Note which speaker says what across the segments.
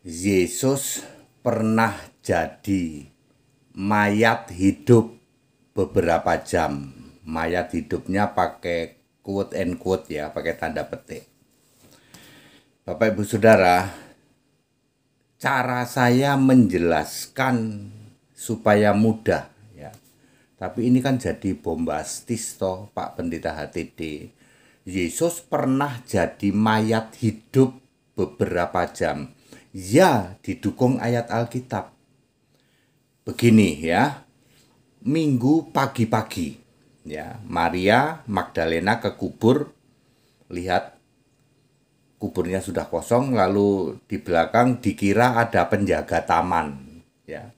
Speaker 1: Yesus pernah jadi mayat hidup beberapa jam. Mayat hidupnya pakai quote and quote ya, pakai tanda petik. Bapak Ibu Saudara, cara saya menjelaskan supaya mudah ya. Tapi ini kan jadi bombastis toh Pak Pendeta HTD. Yesus pernah jadi mayat hidup beberapa jam. Ya, didukung ayat Alkitab. Begini ya. Minggu pagi-pagi ya, Maria Magdalena ke kubur, lihat kuburnya sudah kosong, lalu di belakang dikira ada penjaga taman ya.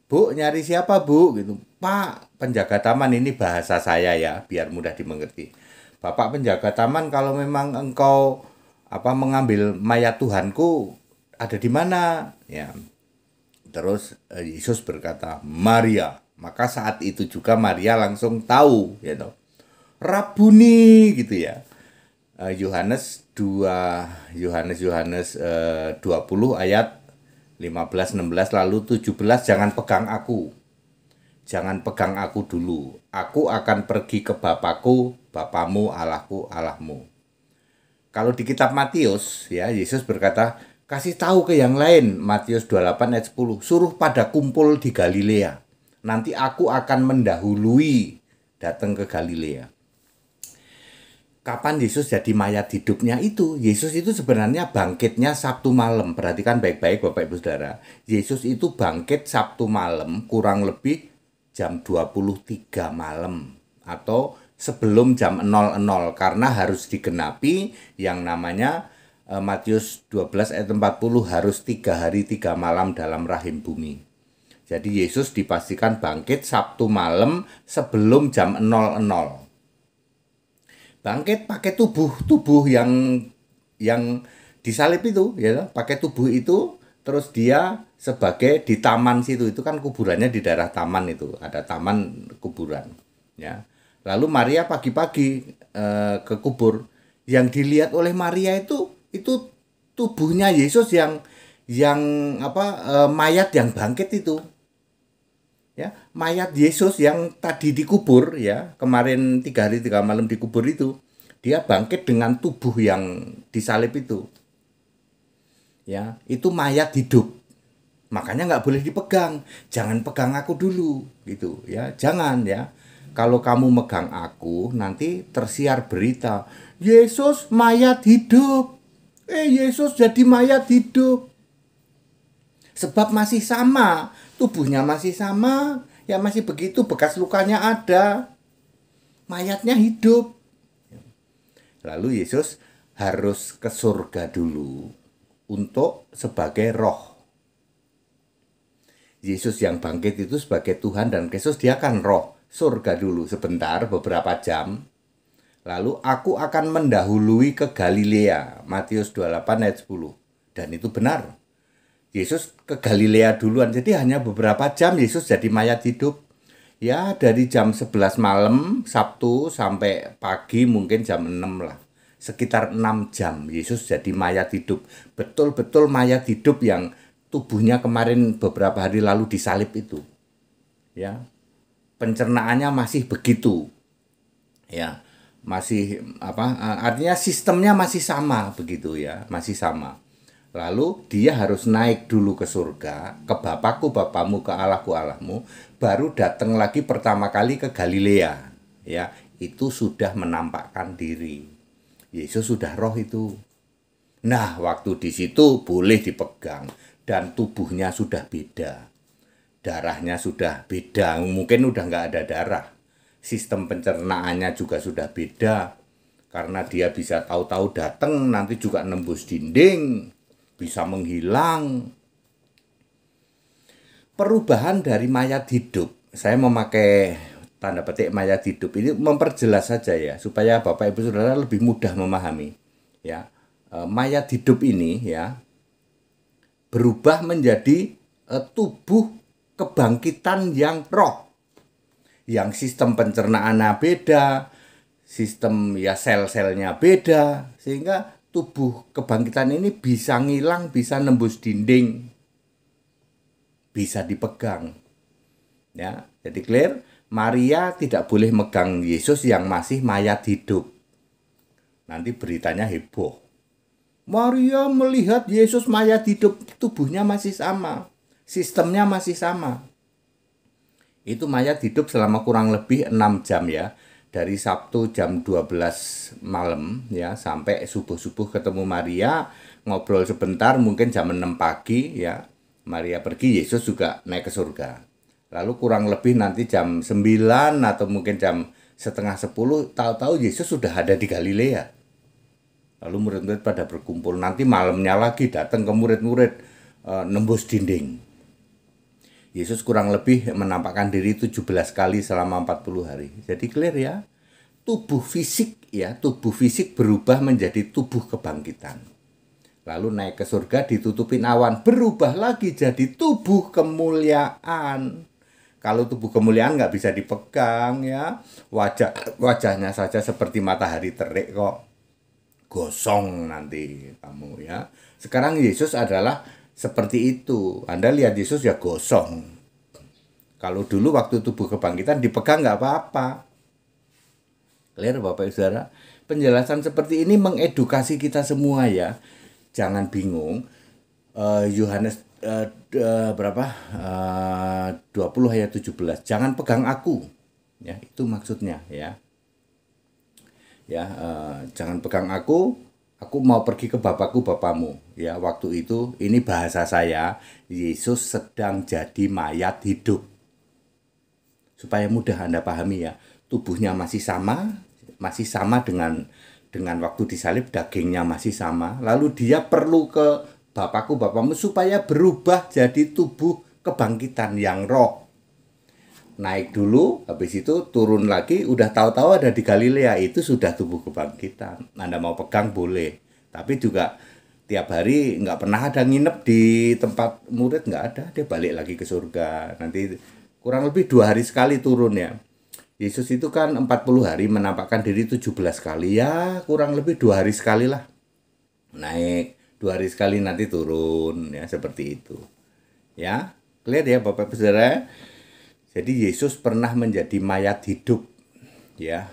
Speaker 1: Bu, nyari siapa bu? Gitu. Pak, penjaga taman, ini bahasa saya ya, biar mudah dimengerti. Bapak penjaga taman, kalau memang engkau mengambil mayat Tuhanku, ada di mana? Ya. Terus Yesus berkata, Maria. Maka saat itu juga Maria langsung tahu, gitu. Rabuni, gitu ya. Yohanes 20 ayat 15-16 lalu 17, jangan pegang aku. Jangan pegang aku dulu. Aku akan pergi ke Bapakku, Bapamu, Allahku, Allahmu. Kalau di kitab Matius ya, Yesus berkata, kasih tahu ke yang lain, Matius 28 ayat 10, suruh pada kumpul di Galilea. Nanti aku akan mendahului datang ke Galilea. Kapan Yesus jadi mayat hidupnya itu? Yesus itu sebenarnya bangkitnya Sabtu malam. Perhatikan baik-baik Bapak Ibu Saudara. Yesus itu bangkit Sabtu malam kurang lebih jam 23 malam. Atau sebelum jam 00. Karena harus digenapi yang namanya Matius 12 ayat 40, harus 3 hari 3 malam dalam rahim bumi. Jadi Yesus dipastikan bangkit Sabtu malam sebelum jam 00. Bangkit pakai tubuh yang disalib itu ya, pakai tubuh itu, terus dia sebagai di taman situ, itu kan kuburannya di daerah taman, itu ada taman kuburan ya. Lalu Maria pagi-pagi ke kubur. Yang dilihat oleh Maria itu tubuhnya Yesus yang mayat yang bangkit itu. Ya, mayat Yesus yang tadi dikubur ya, kemarin 3 hari 3 malam dikubur itu, dia bangkit dengan tubuh yang disalib itu. Ya, itu mayat hidup. Makanya nggak boleh dipegang. Jangan pegang aku dulu gitu ya. Jangan ya. Kalau kamu megang aku, nanti tersiar berita, Yesus mayat hidup. Yesus jadi mayat hidup. Sebab masih sama, tubuhnya masih sama, ya masih begitu, bekas lukanya ada, mayatnya hidup. Lalu Yesus harus ke surga dulu untuk sebagai roh. Yesus yang bangkit itu sebagai Tuhan dan Kristus, dia kan roh. Surga dulu sebentar, beberapa jam. Lalu aku akan mendahului ke Galilea, Matius 28 ayat 10. Dan itu benar. Yesus ke Galilea duluan, jadi hanya beberapa jam Yesus jadi mayat hidup. Ya, dari jam 11 malam Sabtu sampai pagi mungkin jam 6 lah. Sekitar 6 jam Yesus jadi mayat hidup. Betul-betul mayat hidup yang tubuhnya kemarin beberapa hari lalu disalib itu. Ya. Pencernaannya masih begitu. Ya. Masih artinya sistemnya masih sama begitu ya, masih sama. Lalu dia harus naik dulu ke surga, ke Bapakku, Bapamu, ke Allahku, Allahmu, baru datang lagi pertama kali ke Galilea. Ya, itu sudah menampakkan diri. Yesus sudah roh itu. Nah, waktu di situ boleh dipegang dan tubuhnya sudah beda. Darahnya sudah beda, mungkin udah nggak ada darah. Sistem pencernaannya juga sudah beda. Karena dia bisa tahu-tahu datang, nanti juga nembus dinding, bisa menghilang. Perubahan dari mayat hidup, saya memakai tanda petik mayat hidup ini memperjelas saja ya, supaya Bapak Ibu Saudara lebih mudah memahami ya. Mayat hidup ini ya berubah menjadi tubuh kebangkitan yang roh, yang sistem pencernaannya beda, sistem ya sel-selnya beda, sehingga tubuh kebangkitan ini bisa ngilang, bisa nembus dinding, bisa dipegang. Ya, jadi clear, Maria tidak boleh megang Yesus yang masih mayat hidup. Nanti beritanya heboh. Maria melihat Yesus mayat hidup, tubuhnya masih sama, sistemnya masih sama. Itu mayat hidup selama kurang lebih 6 jam ya. Dari Sabtu jam 12 malam ya sampai subuh-subuh ketemu Maria, ngobrol sebentar, mungkin jam 6 pagi ya. Maria pergi, Yesus juga naik ke surga. Lalu kurang lebih nanti jam 9 atau mungkin jam setengah 10, tahu-tahu Yesus sudah ada di Galilea. Lalu murid-murid pada berkumpul, nanti malamnya lagi datang ke murid-murid, nembus dinding. Yesus kurang lebih menampakkan diri 17 kali selama 40 hari. Jadi clear ya, tubuh fisik berubah menjadi tubuh kebangkitan. Lalu naik ke surga, ditutupin awan, berubah lagi jadi tubuh kemuliaan. Kalau tubuh kemuliaan nggak bisa dipegang ya, wajahnya saja seperti matahari terik kok, gosong nanti kamu ya. Sekarang Yesus adalah seperti itu. Anda lihat Yesus ya gosong. Kalau dulu waktu tubuh kebangkitan dipegang nggak apa-apa. Clear Bapak Saudara? Penjelasan seperti ini mengedukasi kita semua ya. Jangan bingung. Yohanes 20 ayat 17. Jangan pegang aku. Ya, itu maksudnya ya. Ya, jangan pegang aku mau pergi ke Bapakku, Bapamu. Ya, waktu itu ini bahasa saya, Yesus sedang jadi mayat hidup. Supaya mudah Anda pahami ya, tubuhnya masih sama dengan waktu disalib, dagingnya masih sama. Lalu dia perlu ke Bapakku, Bapamu supaya berubah jadi tubuh kebangkitan yang roh. Naik dulu, habis itu turun lagi, udah tahu-tahu ada di Galilea, itu sudah tubuh kebangkitan. Anda mau pegang boleh, tapi juga tiap hari nggak pernah ada nginep di tempat murid, nggak ada, dia balik lagi ke surga. Nanti kurang lebih 2 hari sekali turun ya. Yesus itu kan 40 hari menampakkan diri 17 kali ya, kurang lebih 2 hari sekali lah. Naik 2 hari sekali, nanti turun ya, seperti itu. Ya, clear ya Bapak Saudara. Jadi Yesus pernah menjadi mayat hidup ya,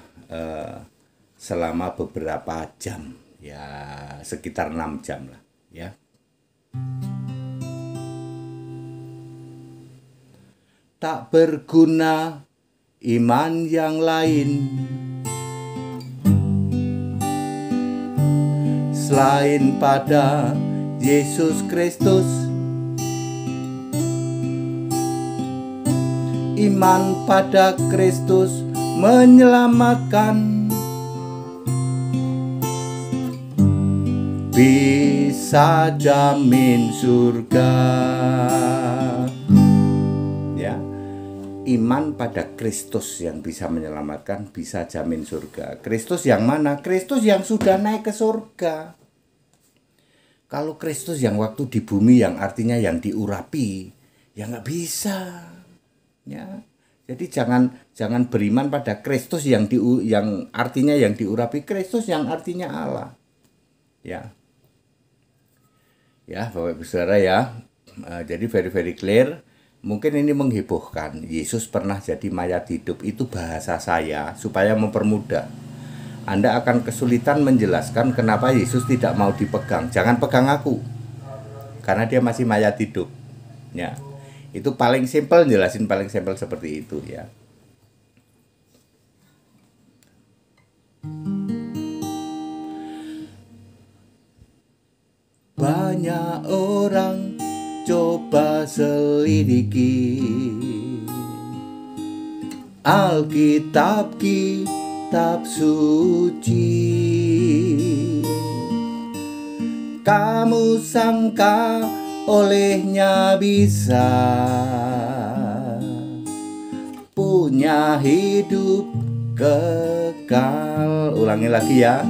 Speaker 1: selama beberapa jam ya, sekitar 6 jam lah ya. Tak berguna iman yang lain selain pada Yesus Kristus. Iman pada Kristus menyelamatkan, bisa jamin surga. Ya, iman pada Kristus yang bisa menyelamatkan, bisa jamin surga. Kristus yang mana? Kristus yang sudah naik ke surga. Kalau Kristus yang waktu di bumi, yang artinya yang diurapi, ya nggak bisa. Ya, jadi jangan beriman pada Kristus yang artinya yang diurapi, Kristus yang artinya Allah. Ya, Bapak Ibu Saudara ya. Jadi very clear. Mungkin ini menghebohkan. Yesus pernah jadi mayat hidup, itu bahasa saya supaya mempermudah. Anda akan kesulitan menjelaskan kenapa Yesus tidak mau dipegang. Jangan pegang aku, karena dia masih mayat hidup. Ya. Itu paling simpel, jelasin paling simpel seperti itu ya. Banyak orang coba selidiki Alkitab, kitab suci. Kamu sangka olehnya bisa punya hidup kekal. Ulangi lagi ya.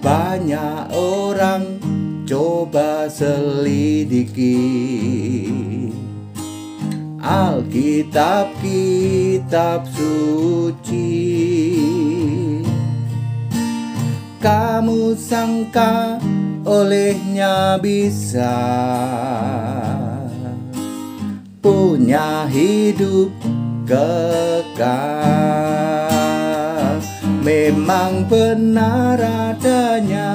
Speaker 1: Banyak orang coba selidiki Alkitab, kitab suci. kamu sangka olehnya bisa punya hidup kekal. Memang benar adanya,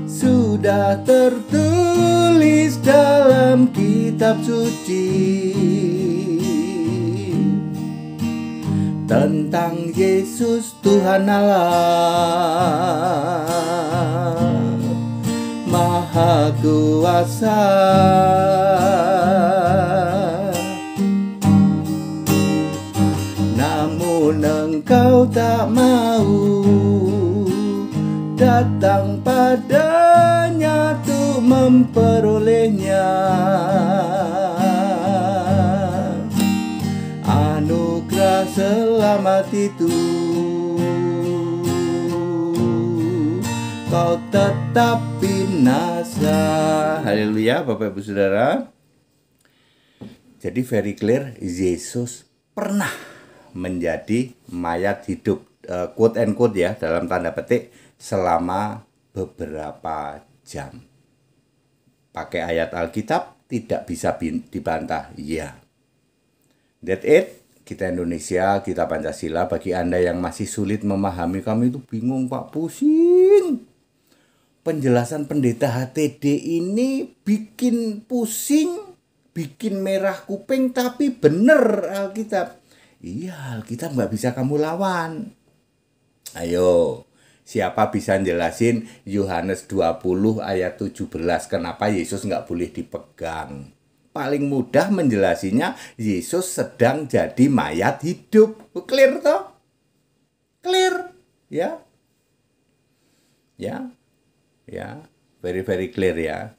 Speaker 1: sudah tertulis dalam kitab suci tentang Yesus Tuhan Allah Maha Kuasa. Namun engkau tak mau datang padanya untuk memperolehnya. Anugerah selamat itu kau tetap binasa. Haleluya Bapak Ibu Saudara. Jadi very clear, Yesus pernah menjadi mayat hidup, quote and quote ya, dalam tanda petik, selama beberapa jam. Pakai ayat Alkitab tidak bisa dibantah, ya. That's it. Kita Indonesia, kita Pancasila. Bagi Anda yang masih sulit memahami, kami itu bingung Pak, pusing. Penjelasan pendeta HTD ini bikin pusing, bikin merah kuping, tapi bener Alkitab. Iya, Alkitab nggak bisa kamu lawan. Ayo, siapa bisa jelasin Yohanes 20 ayat 17 kenapa Yesus nggak boleh dipegang? Paling mudah menjelasinya, Yesus sedang jadi mayat hidup. Clear toh? Clear, ya? Ya, ya, very clear ya.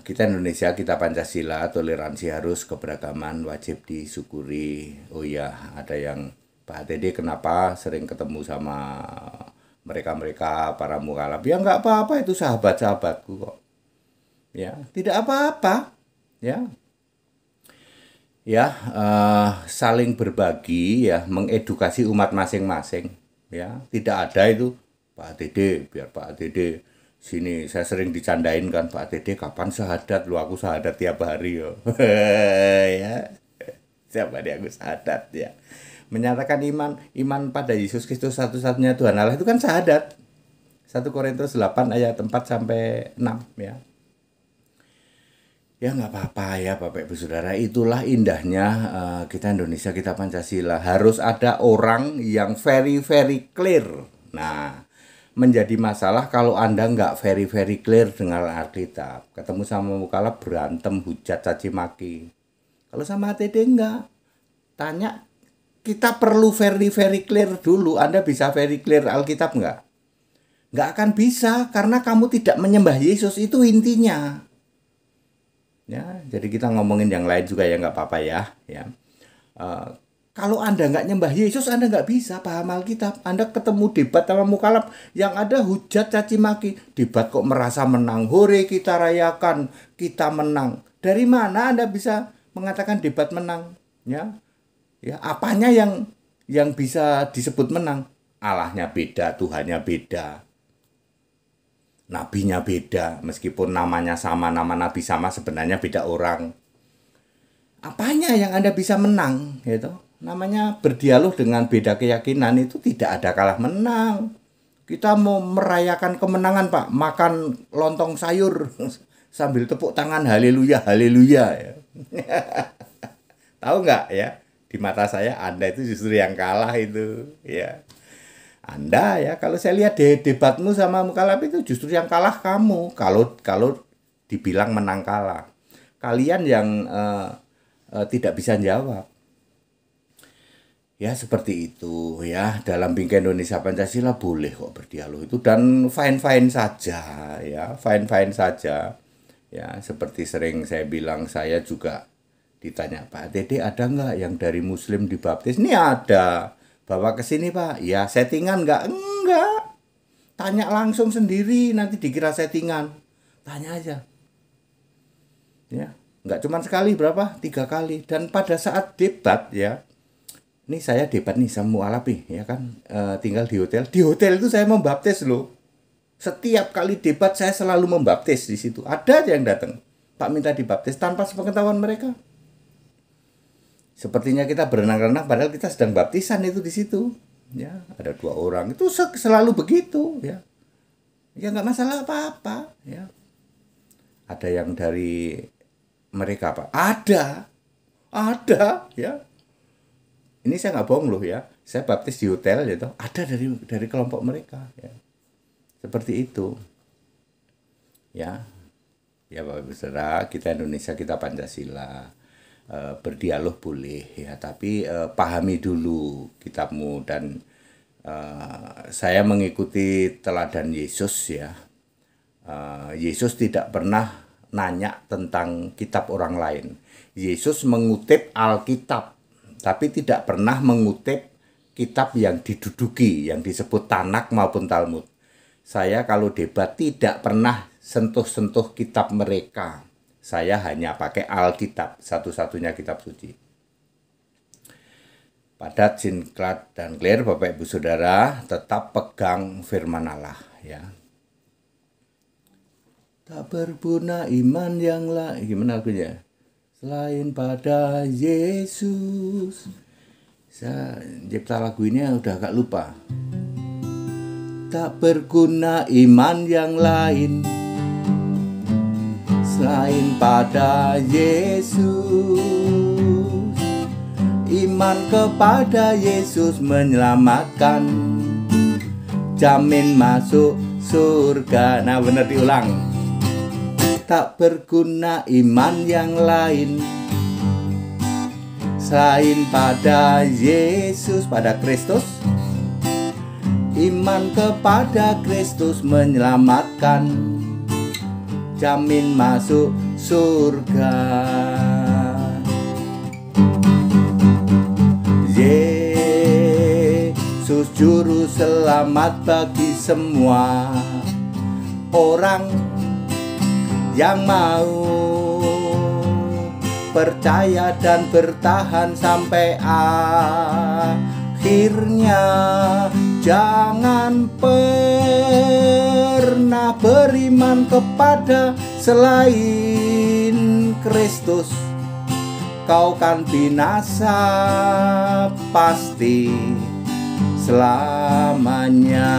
Speaker 1: Kita Indonesia, kita Pancasila, toleransi harus, keberagaman wajib disyukuri. Oh ya, ada yang Pak HTD kenapa sering ketemu sama mereka-mereka para mukhalaf? Ya nggak apa-apa, itu sahabat-sahabatku kok. Ya, tidak apa-apa. Ya, ya, saling berbagi ya, mengedukasi umat masing-masing. Ya, tidak ada itu Pak HTD, biar Pak HTD sini. Saya sering dicandain kan, Pak HTD kapan syahadat? Lu aku syahadat tiap hari yo. Ya, siapa dia aku syahadat ya. Menyatakan iman pada Yesus Kristus satu-satunya Tuhan Allah itu kan syahadat. 1 Korintus 8 ayat 4 sampai 6 ya. Ya nggak apa-apa ya Bapak Ibu Saudara, itulah indahnya kita Indonesia, kita Pancasila. Harus ada orang yang very clear. Nah, menjadi masalah kalau Anda nggak very clear dengan Alkitab. Ketemu sama mukhalaf berantem, hujat, caci maki. Kalau sama HTD enggak. Tanya, kita perlu very clear dulu. Anda bisa very clear Alkitab enggak? Nggak akan bisa, karena kamu tidak menyembah Yesus, itu intinya. Ya, jadi kita ngomongin yang lain juga ya, nggak apa-apa ya. Kalau Anda nggak nyembah Yesus, Anda nggak bisa paham Alkitab. Anda ketemu debat sama mukhalaf yang ada hujat, caci maki. Debat kok merasa menang. Hore, kita rayakan, kita menang. Dari mana Anda bisa mengatakan debat menang? Ya, ya, apanya yang bisa disebut menang? Allahnya beda, Tuhannya beda. Nabinya beda, meskipun namanya sama, nama nabi sama, sebenarnya beda orang. Apanya yang Anda bisa menang, gitu? Namanya berdialog dengan beda keyakinan itu tidak ada kalah menang. Kita mau merayakan kemenangan Pak, makan lontong sayur sambil tepuk tangan haleluya ya. Tahu nggak ya? Di mata saya Anda itu justru yang kalah itu, ya. Anda ya, kalau saya lihat debatmu sama mukhalaf itu justru yang kalah kamu. Kalau dibilang menang kalah, kalian yang tidak bisa jawab. Ya seperti itu ya. Dalam Bingkai Indonesia Pancasila boleh kok berdialog itu, dan fine saja ya, fine saja ya. Seperti sering saya bilang, saya juga ditanya, Pak HTD ada nggak yang dari Muslim dibaptis? Ini ada. Bawa ke sini Pak. Ya settingan nggak? Enggak. Tanya langsung sendiri, nanti dikira settingan. Tanya aja. Ya, nggak cuma sekali, berapa? 3 kali. Dan pada saat debat ya, Ini saya debat nih sama mualaf nih, ya kan, tinggal di hotel. Di hotel itu saya membaptis loh. Setiap kali debat saya selalu membaptis di situ. Ada aja yang datang, Pak minta dibaptis tanpa sepengetahuan mereka. Sepertinya kita berenang-renang padahal kita sedang baptisan itu di situ. Ya, ada 2 orang itu selalu begitu, ya. Ya nggak masalah apa-apa, ya. Ada yang dari mereka Pak? Ada, ya. Ini saya nggak bohong loh ya. Saya baptis di hotel gitu. Ada dari kelompok mereka, ya. Seperti itu. Ya. Ya Bapak Ibu Saudara, kita Indonesia, kita Pancasila. Berdialog boleh ya, tapi pahami dulu kitabmu. Dan saya mengikuti teladan Yesus ya. Yesus tidak pernah nanya tentang kitab orang lain. Yesus mengutip Alkitab, tapi tidak pernah mengutip kitab yang diduduki, yang disebut Tanakh maupun Talmud. Saya kalau debat tidak pernah sentuh-sentuh kitab mereka. Saya hanya pakai Alkitab, satu-satunya kitab suci. Padat, singkat, dan clear, Bapak Ibu Saudara, tetap pegang firman Allah ya. Tak berguna iman yang lain, gimana lagunya? Selain pada Yesus. Saya cipta lagu ini udah agak lupa. Tak berguna iman yang lain selain pada Yesus. Iman kepada Yesus menyelamatkan, jamin masuk surga. Nah benar, diulang. Tak berguna iman yang lain selain pada Yesus, pada Kristus. Iman kepada Kristus menyelamatkan, jamin masuk surga. Yesus juru selamat bagi semua orang yang mau percaya dan bertahan sampai akhirnya. Jangan pernah beriman kepada selain Kristus, kau kan binasa pasti selamanya.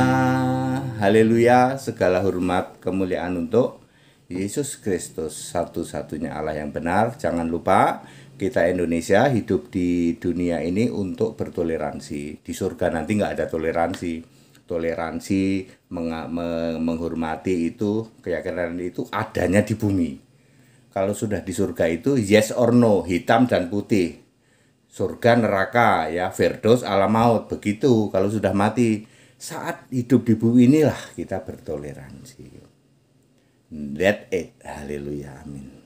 Speaker 1: Haleluya, segala hormat kemuliaan untuk Yesus Kristus, satu-satunya Allah yang benar. Jangan lupa, kita Indonesia hidup di dunia ini untuk bertoleransi. Di surga nanti nggak ada toleransi. Toleransi, menghormati itu, keyakinan itu adanya di bumi. Kalau sudah di surga itu yes or no, hitam dan putih. Surga, neraka, ya, firdaus, alam maut, begitu. Kalau sudah mati, saat hidup di bumi inilah kita bertoleransi. That's it. Haleluya, amin.